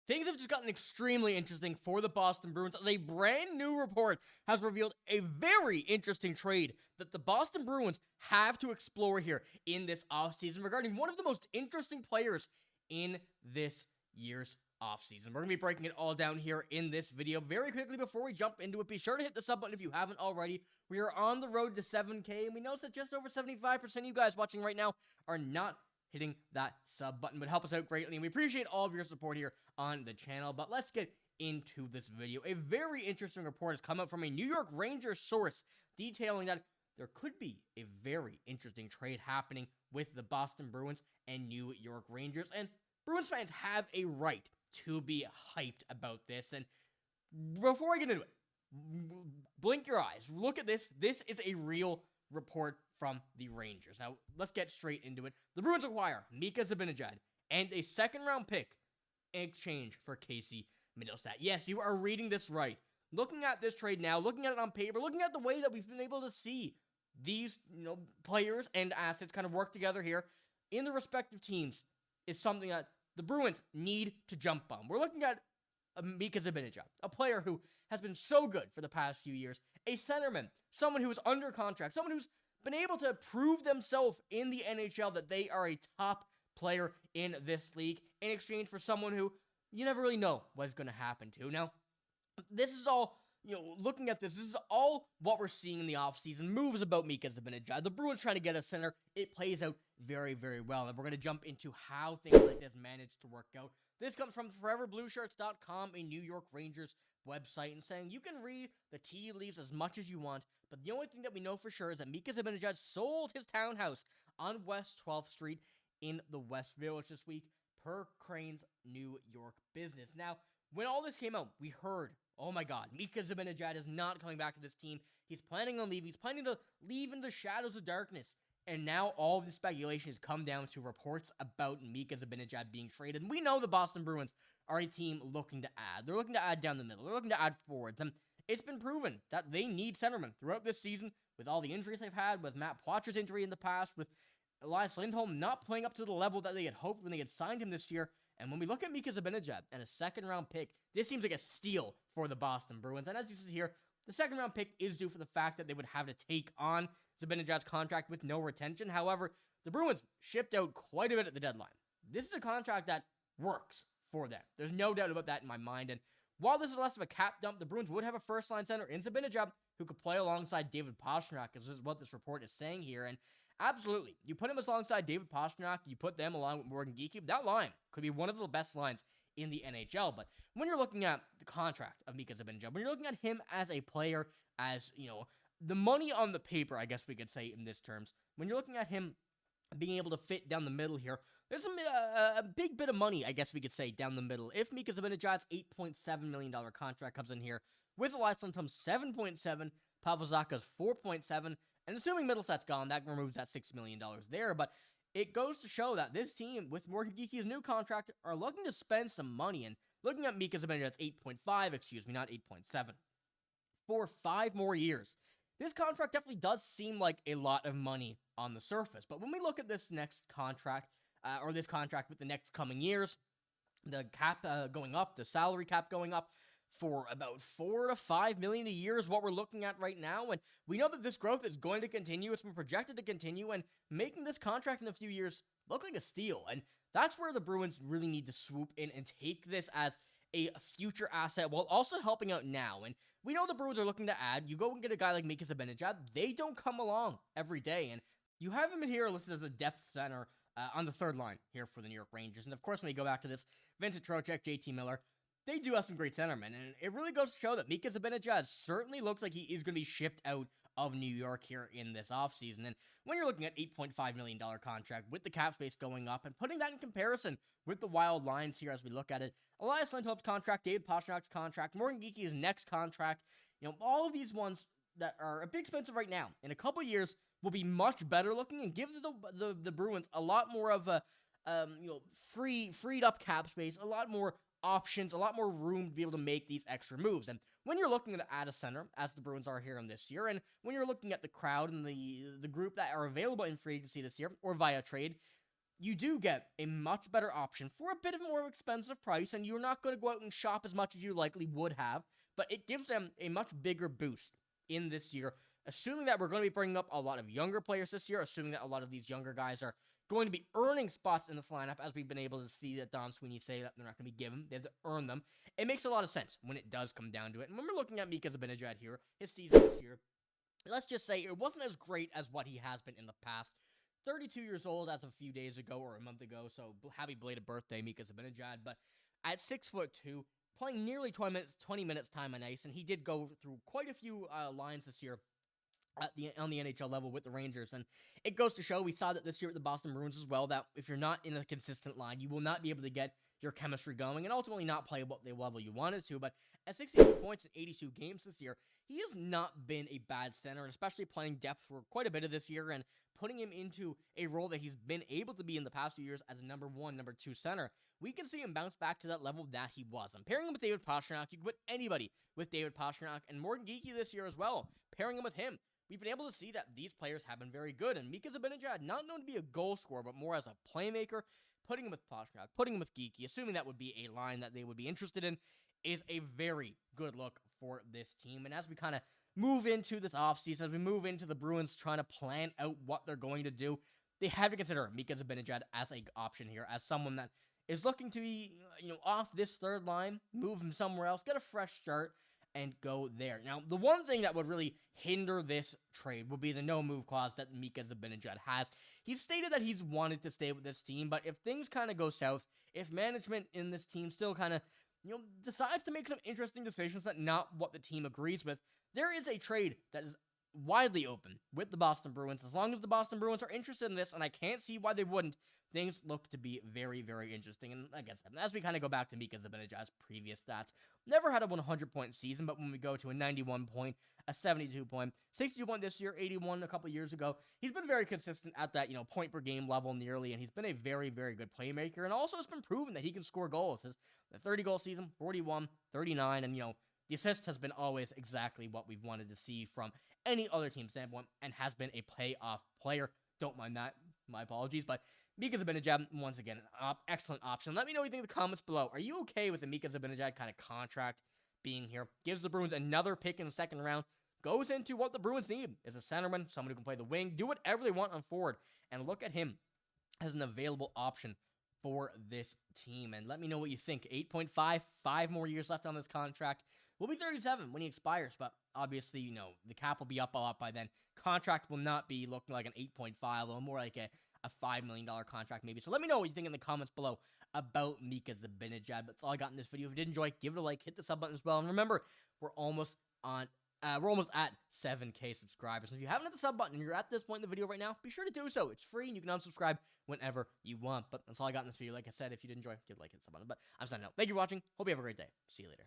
Things have just gotten extremely interesting for the Boston Bruins as a brand new report has revealed a very interesting trade that the Boston Bruins have to explore here in this offseason regarding one of the most interesting players in this year's offseason. We're going to be breaking it all down here in this video. Very quickly before we jump into it, be sure to hit the sub button if you haven't already. We are on the road to 7K, and we notice that just over 75% of you guys watching right now are not hitting that sub button. Would help us out greatly, and we appreciate all of your support here on the channel. But let's get into this video. A very interesting report has come out from a New York Rangers source detailing that there could be a very interesting trade happening with the Boston Bruins and New York Rangers, and Bruins fans have a right to be hyped about this. And before I get into it, blink your eyes, look at this. This is a real report from the Rangers. Now, let's get straight into it. The Bruins acquire Mika Zibanejad and a second-round pick in exchange for Casey Middlestat. Yes, you are reading this right. Looking at this trade now, looking at it on paper, looking at the way that we've been able to see these, players and assets kind of work together here in the respective teams is something that the Bruins need to jump on. We're looking at Mika Zibanejad, a player who has been so good for the past few years, a centerman, someone who is under contract, someone who's been able to prove themselves in the NHL that they are a top player in this league in exchange for someone who you never really know what's going to happen to. Now, this is all, looking at this is all what we're seeing in the offseason. Moves about Mika Zibanejad. The Bruins trying to get a center. It plays out very, very well. And we're going to jump into how things like this managed to work out. This comes from foreverblueshirts.com, a New York Rangers website, and saying you can read the tea leaves as much as you want, but the only thing that we know for sure is that Mika Zibanejad sold his townhouse on West 12th Street in the West Village this week, per Crane's New York business. Now, when all this came out, we heard, oh my god, Mika Zibanejad is not coming back to this team. He's planning on leaving. He's planning to leave in the shadows of darkness. And now all of the speculation has come down to reports about Mika Zibanejad being traded. And we know the Boston Bruins are a team looking to add. They're looking to add down the middle. They're looking to add forwards. And it's been proven that they need centermen throughout this season with all the injuries they've had, with Matt Poitras's injury in the past, with Elias Lindholm not playing up to the level that they had hoped when they had signed him this year. And when we look at Mika Zibanejad and a second-round pick, this seems like a steal for the Boston Bruins. And as you see here, the second-round pick is due for the fact that they would have to take on Zibanejad's contract with no retention. However, the Bruins shipped out quite a bit at the deadline. This is a contract that works for them. There's no doubt about that in my mind. And while this is less of a cap dump, the Bruins would have a first-line center in Zibanejad who could play alongside David Pastrnak, because this is what this report is saying here. And absolutely, you put him alongside David Pastrnak, you put them along with Morgan Geekie, that line could be one of the best lines in the NHL. But when you're looking at the contract of Mika Zibanejad, when you're looking at him as a player, as, the money on the paper, I guess we could say in this terms, when you're looking at him being able to fit down the middle here, there's a big bit of money, I guess we could say, down the middle. If Mika Zibanejad's $8.7 million contract comes in here, with Elias Lindholm's $7.7, Pavel Zacha's $4.7, and assuming Middlestat's gone, that removes that $6 million there, but it goes to show that this team, with Morgan Geekie's new contract, are looking to spend some money, and looking at Mika Zibanejad's 8.5, not 8.7, for 5 more years. This contract definitely does seem like a lot of money on the surface, but when we look at this next contract, or this contract with the next coming years, the cap going up, the salary cap going up for about $4 to $5 million a year is what we're looking at right now, and we know that this growth is going to continue. It's been projected to continue, and making this contract in a few years look like a steal, and that's where the Bruins really need to swoop in and take this as a future asset while also helping out now. And we know the Bruins are looking to add. You go and get a guy like Mika Zibanejad, they don't come along every day, and you have him in here listed as a depth center on the third line here for the New York Rangers. And of course, when you go back to this, Vincent Trocheck, JT Miller, they do have some great centermen, and it really goes to show that Mika Zibanejad certainly looks like he is going to be shipped out of New York here in this offseason. And when you're looking at $8.5 million contract with the cap space going up and putting that in comparison with the wild lines here as we look at it, Elias Lindholm's contract, David Pastrnak's contract, Morgan Geekie's next contract, all of these ones that are a bit expensive right now, in a couple years will be much better looking and give the Bruins a lot more of a freed up cap space, a lot more options, a lot more room to be able to make these extra moves. And when you're looking to add a center, as the Bruins are here in this year, and when you're looking at the crowd and the group that are available in free agency this year or via trade, you do get a much better option for a bit of more expensive price, and you're not going to go out and shop as much as you likely would have, but it gives them a much bigger boost in this year, assuming that we're going to be bringing up a lot of younger players this year, assuming that a lot of these younger guys are going to be earning spots in this lineup, as we've been able to see that Don Sweeney say that they're not going to be given. They have to earn them. It makes a lot of sense when it does come down to it. And when we're looking at Mika Zibanejad here, his season this year, let's just say it wasn't as great as what he has been in the past. 32 years old as of a few days ago or a month ago, so happy belated birthday, Mika Zibanejad. But at 6'2", playing nearly 20 minutes time on ice, and he did go through quite a few lines this year on the NHL level with the Rangers, and it goes to show, we saw that this year with the Boston Bruins as well, that if you're not in a consistent line, you will not be able to get your chemistry going, and ultimately not play what the level you wanted to. But at 62 points in 82 games this year, he has not been a bad center, and especially playing depth for quite a bit of this year, and putting him into a role that he's been able to be in the past few years as a number 1, number 2 center, we can see him bounce back to that level that he was. I'm pairing him with David Pastrnak. You can put anybody with David Pastrnak, and Morgan Geekie this year as well, pairing him with him. We've been able to see that these players have been very good, and Mika Zibanejad, not known to be a goal scorer, but more as a playmaker, putting him with Pastrnak, putting him with Geekie, assuming that would be a line that they would be interested in, is a very good look for this team. And as we kind of move into this offseason, as we move into the Bruins trying to plan out what they're going to do, they have to consider Mika Zibanejad as an option here, as someone that is looking to be, off this third line, move him somewhere else, get a fresh start, and go there. Now, the one thing that would really hinder this trade would be the no-move clause that Mika Zibanejad has. He's stated that he's wanted to stay with this team, but if things kind of go south, if management in this team still kind of, decides to make some interesting decisions that not what the team agrees with, there is a trade that is widely open with the Boston Bruins. As long as the Boston Bruins are interested in this, and I can't see why they wouldn't, things look to be very, very interesting. And like I said, as we kind of go back to Mika Zibanejad's previous stats, never had a 100-point season, but when we go to a 91-point, a 72-point, 62-point this year, 81 a couple years ago, he's been very consistent at that, point-per-game level nearly, and he's been a very, very good playmaker, and also it's been proven that he can score goals. His 30-goal season, 41, 39, and, the assist has been always exactly what we've wanted to see from any other team standpoint, and has been a playoff player. Don't mind that. My apologies, but Mika Zibanejad, once again, an excellent option. Let me know what you think in the comments below. Are you okay with the Mika Zibanejad kind of contract being here? Gives the Bruins another pick in the second round. Goes into what the Bruins need. Is a centerman, someone who can play the wing, do whatever they want on forward. And look at him as an available option for this team. And let me know what you think. 8.5, 5 more years left on this contract. We'll be 37 when he expires, but obviously, the cap will be up a lot by then. Contract will not be looking like an 8.5, or more like a $5 million contract maybe. So let me know what you think in the comments below about Mika Zibanejad. That's all I got in this video. If you did enjoy, give it a like, hit the sub button as well. And remember, we're almost at 7K subscribers. So if you haven't hit the sub button and you're at this point in the video right now, be sure to do so. It's free and you can unsubscribe whenever you want. But that's all I got in this video. Like I said, if you did enjoy, give a like, hit the sub button. But I'm signing out. Thank you for watching. Hope you have a great day. See you later.